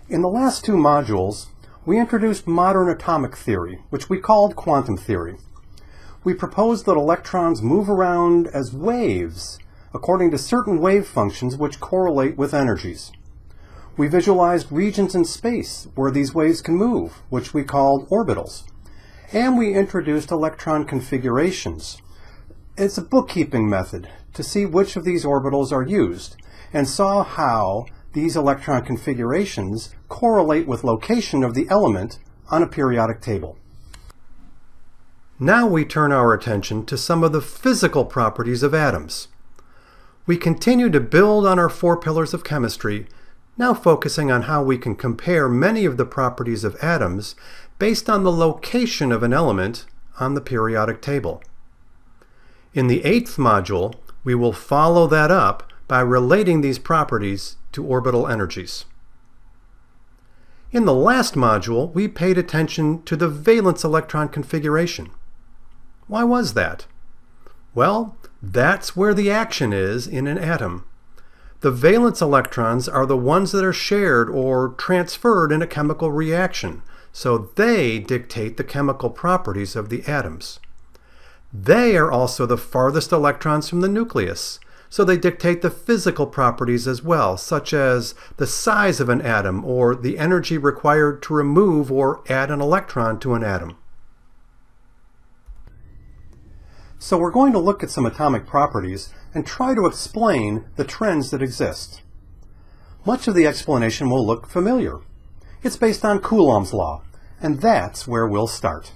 In the last two modules, we introduced modern atomic theory, which we called quantum theory. We proposed that electrons move around as waves according to certain wave functions which correlate with energies. We visualized regions in space where these waves can move, which we called orbitals. And we introduced electron configurations. It's a bookkeeping method to see which of these orbitals are used, and saw how these electron configurations correlate with location of the element on a periodic table. Now we turn our attention to some of the physical properties of atoms. We continue to build on our 4 pillars of chemistry, now focusing on how we can compare many of the properties of atoms based on the location of an element on the periodic table. In the 8th module, we will follow that up by relating these properties to orbital energies. In the last module, we paid attention to the valence electron configuration. Why was that? Well, that's where the action is in an atom. The valence electrons are the ones that are shared or transferred in a chemical reaction, so they dictate the chemical properties of the atoms. They are also the farthest electrons from the nucleus, so they dictate the physical properties as well, such as the size of an atom or the energy required to remove or add an electron to an atom. So we're going to look at some atomic properties and try to explain the trends that exist. Much of the explanation will look familiar. It's based on Coulomb's law, and that's where we'll start.